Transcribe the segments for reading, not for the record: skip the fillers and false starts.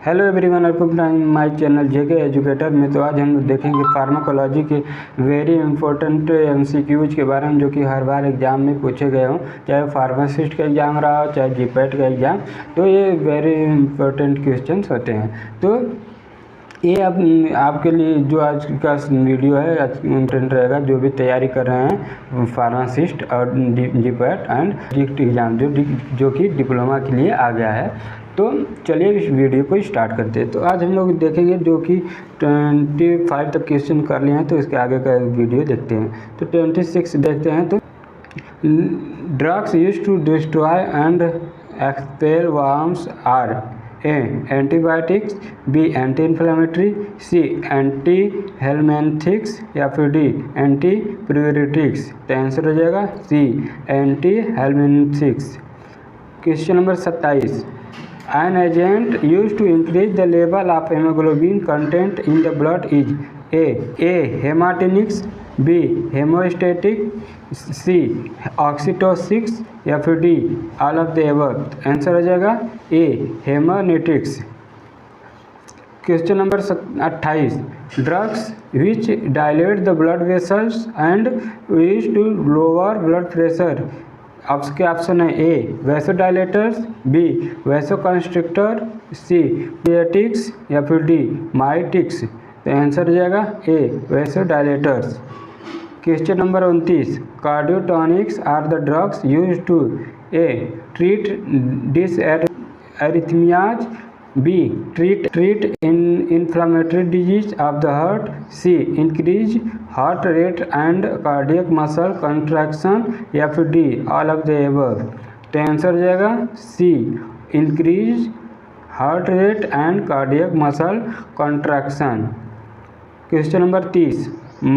Hello everyone, welcome to my channel JK educator में। तो आज हम लोग देखेंगे फार्माकोलॉजी के वेरी इंपॉर्टेंट एमसीक्यूज के बारे में, जो कि हर बार एग्जाम में पूछे गए हों, चाहे फार्मासिस्ट का एग्ज़ाम रहा हो चाहे जीपैट का एग्ज़ाम। तो ये वेरी इंपॉर्टेंट क्वेश्चंस होते हैं। तो ये अब आपके लिए जो आज का वीडियो है इंपॉर्टेंट रहेगा, जो भी तैयारी कर रहे हैं फार्मासिस्ट और जीपैट एंड डिस्ट्रिक्ट एग्ज़ाम जो कि डिप्लोमा के लिए आ गया है। तो चलिए इस वीडियो को स्टार्ट करते हैं। तो आज हम लोग देखेंगे जो कि 25 तक क्वेश्चन कर लिए हैं, तो इसके आगे का वीडियो देखते हैं। तो 26 देखते हैं। तो drugs used to destroy and expel worms are A antibiotics, B anti inflammatory, C anti helminthics या फिर डी एंटी प्यूरिटिक्स। तो आंसर हो जाएगा C anti helminthics. Question number 27, an agent used to increase the level of hemoglobin content in the blood is A hematinics, B hemostatic, C oxytocics या फिर D all of the above। Answer हो जाएगा A haematinics. Question number 28, drugs which dilate the blood vessels and used to lower blood pressure. आपके option है A vasodilators, B vasoconstrictor, C diuretics या फिर D miotics. तो answer हो जाएगा A vasodilators. Question number 29, cardiotonics are the drugs used to A treat dysrhythmias, B treat inflammatory disease of the heart, C increase heart rate and cardiac muscle contraction या फिर D all of the above। तो answer हो जाएगा C increase heart rate and cardiac muscle contraction। Question number 30,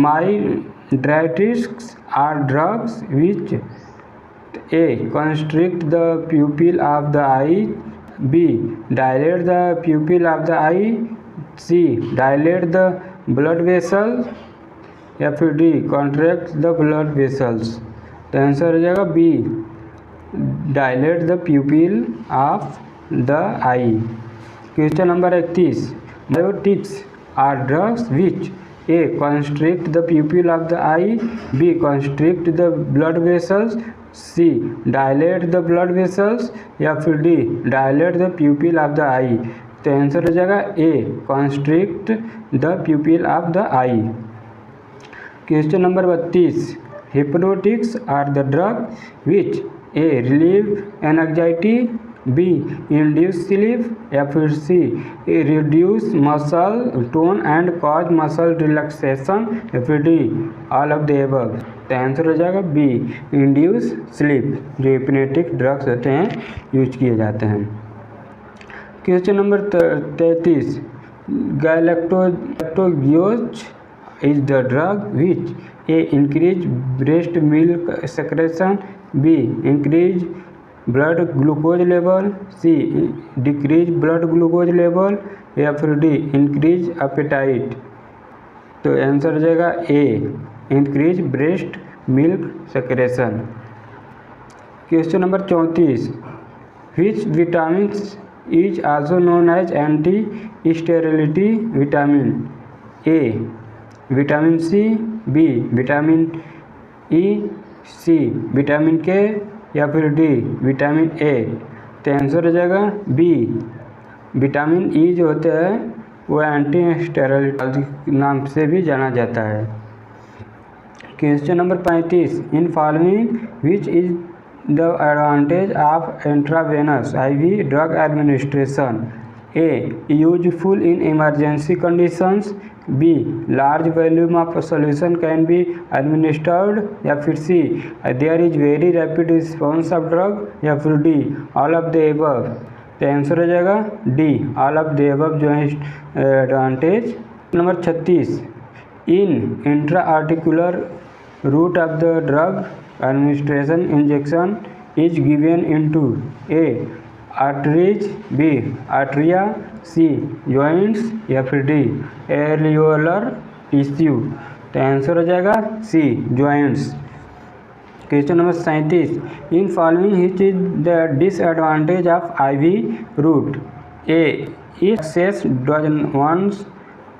mydriatics are drugs which A constrict the pupil of the eye, B dilate the pupil of the eye, C dilate the blood vessels या फिर D contract the blood vessels। तो answer हो जाएगा B dilate the pupil of the eye। Question number 31, biotics are drugs which A constrict the pupil of the eye, B constrict the blood vessels, C dilate the blood vessels या फिर D dilate the pupil of the eye। तो answer हो जाएगा A constrict the pupil of the eye। Question number 32, hypnotics are the drug which A relieve anxiety, B induce sleep या फिर C reduce muscle tone and cause muscle relaxation या फिर D all of the above। तो answer हो जाएगा B induce sleep. जो hypnotic drugs होते हैं यूज किए जाते हैं। Question number 33, galactagogues is the drug which A increase breast milk secretion, B increase blood glucose level, C decrease blood glucose level या फिर डी इंक्रीज अपेटाइट। तो answer हो जाएगा A increase breast milk secretion. Question number 34, which vitamin is also known as anti sterility vitamin, A vitamin C, B vitamin E, C vitamin K या फिर D vitamin A. तो answer हो जाएगा B vitamin ई जो होते हैं वो anti sterility नाम से भी जाना जाता है। Question number 35, in following which is the advantage of intravenous IV drug administration, A useful in emergency conditions, B large volume of solution can be administered या फिर C there is very rapid response of drug या फिर D all of the above. तो answer हो जाएगा D all of the above जो है advantage. Number 36, in intra articular route of the drug administration injection is given into A arteries, B arteria, C joints या फिर D alveolar tissue। तो answer हो जाएगा C joints। Question number 37, in following which is the disadvantage of IV route, A If access does once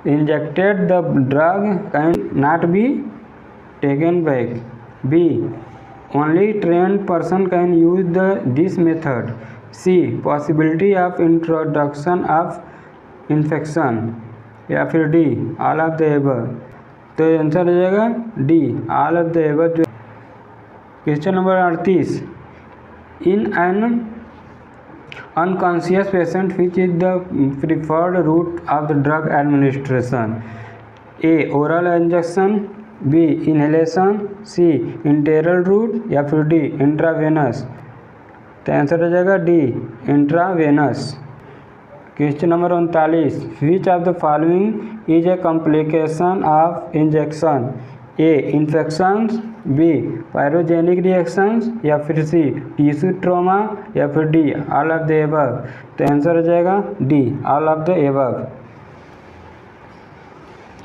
injected, the drug cannot be taken back. B. Only trained person can use this method. C. Possibility of introduction of infection. या फिर D all of the above. तो answer हो जाएगा D all of the above. Question number 38, in an unconscious patient which is the preferred route of the drug administration? A. oral injection, B. inhalation, C. Enteral route या फिर D intravenous. तो answer हो जाएगा D intravenous. Question number 39, which of the following is a complication of injection? A. Infections, B. Pyrogenic reactions या फिर C. Tissue trauma या फिर D all of the above. तो आंसर हो जाएगा D all of the above.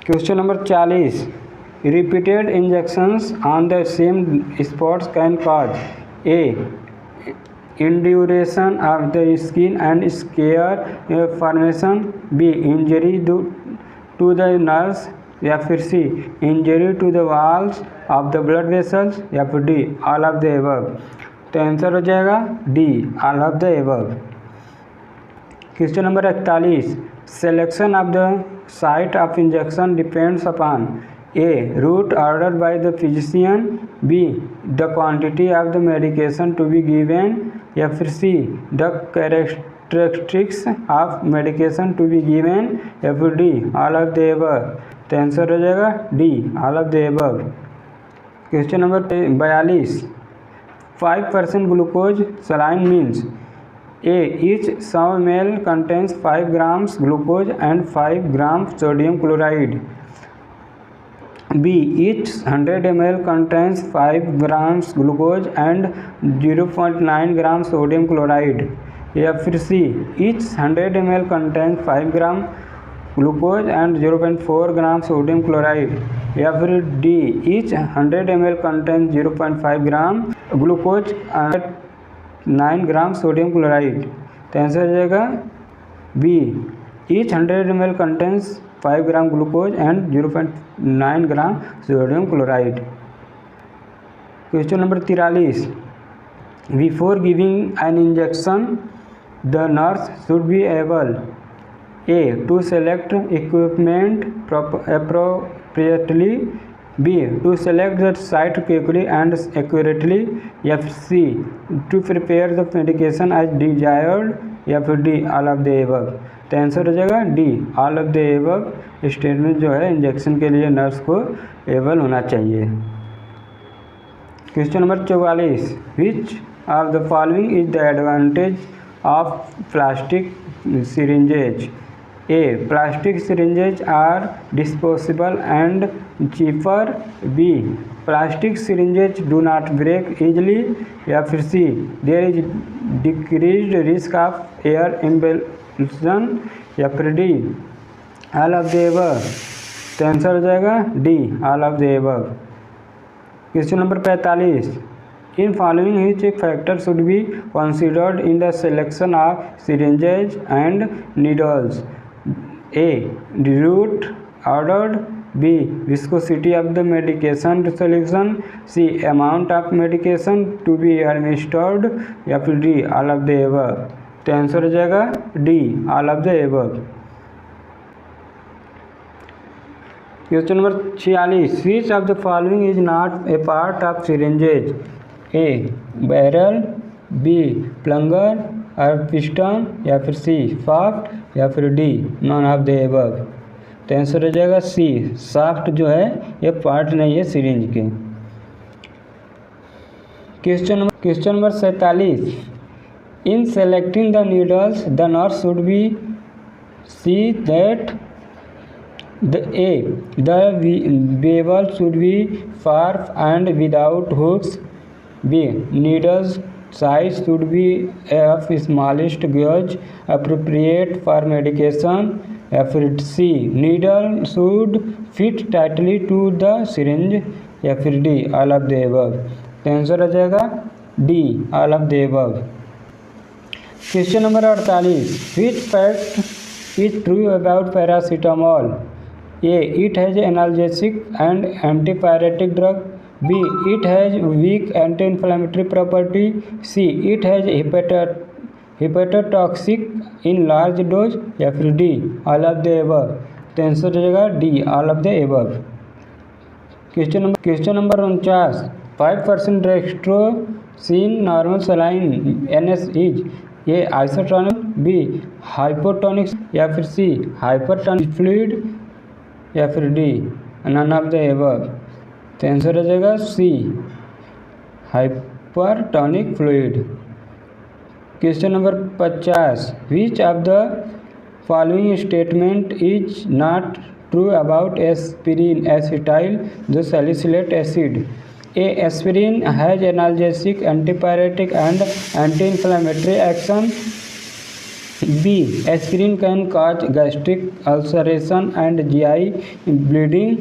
Question number 40, repeated injections on the same spots can cause A. Induration of the skin and scar formation, B. Injury to the nerves या फिर C. Injury to the walls of the blood vessels या फिर D all of the above. तो answer हो जाएगा D all of the above. Question number 41, selection of the site of injection depends upon A. Route order by the physician, B. The quantity of the medication to be given या फिर C. The characteristics of medication to be given या फिर D all of the above. तो answer हो जाएगा D all of the above. Question number 42, 5% glucose saline means A. Each 100 ml contains 5 grams glucose and 5 grams sodium chloride. B. Each 100 ml contains 5 grams glucose and 0.9 grams sodium chloride या फिर C. Each 100 ml contains 5 gram glucose and 0.4 grams sodium chloride या फिर D. Each 100 ml contains 0.5 gram glucose and 9 gram sodium chloride। तो answer हो जाएगा B. Each 100 ml contains 5 gram glucose and 0.9 gram sodium chloride। Question number 43, before giving an injection the nurse should be able A. To select equipment appropriately, B. to select the site quickly and accurately या फिर C. to prepare the medication as desired या फिर D all of the above। तो answer हो जाएगा D all of the above statement जो है injection के लिए नर्स को एबल होना चाहिए। Question number 44, which of the following is the advantage of plastic syringes? A. Plastic syringes are disposable and cheaper, B. Plastic syringes do not break easily या फिर C. There is decreased risk of air embolism या फिर D all of the above. तो answer हो जाएगा D all of the above. Question number 45, in following which factor should be considered in the selection of syringes and needles? A. Route ordered, B. Viscosity of the medication solution, C. Amount of medication to be administered या फिर D all of the above. तो answer हो जाएगा D all of the above. Question number 46, which of the following is not a part of syringes? A. Barrel, B. Plunger और piston या फिर C. Shaft या फिर D none of the above. तो answer हो जाएगा सी. शाफ्ट जो है ये पार्ट नहीं है सिरिंज के। Question number 47, in selecting the needles the nurse should be see that the bevel should be sharp and without hooks, B. needles size should be of smallest gauge appropriate for medication या फिर C. needle should fit tightly to the syringe या फिर D. all of the above। तो answer हो जाएगा D. all of the above। Question number 48, which fact is true about paracetamol? A. It has analgesic and antipyretic drug. B. It has weak anti-inflammatory property. C. It has hepatotoxic in large dose. या फिर D. All of the above. तो answer हो जाएगा D. All of the above. Question number 49. 5% dextrose in normal saline NS is A isotonic, B hypotonic, या फिर C hypertonic fluid, या फिर D none of the above. तो आंसर हो जाएगा C hypertonic fluid. Question number 50. Which of the following statement is not true about aspirin acetyl salicylate acid? A. Aspirin has analgesic, antipyretic and anti-inflammatory action. B. Aspirin can cause gastric ulceration and GI bleeding.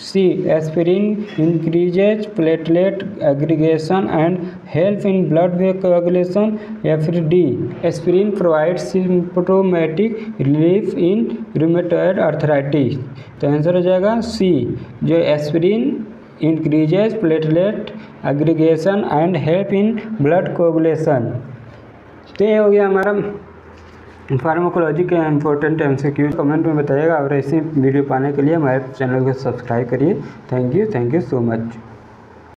C. Aspirin increases platelet aggregation and help in blood coagulation. या फिर D. Aspirin provides symptomatic relief in rheumatoid arthritis. तो answer हो जाएगा C. जो aspirin increases platelet aggregation and help in blood coagulation. तो ये हो गया हमारा फार्माकोलॉजी के इंपॉर्टेंट MCQ। कमेंट में बताइएगा और ऐसी वीडियो पाने के लिए हमारे चैनल को सब्सक्राइब करिए। Thank you so much.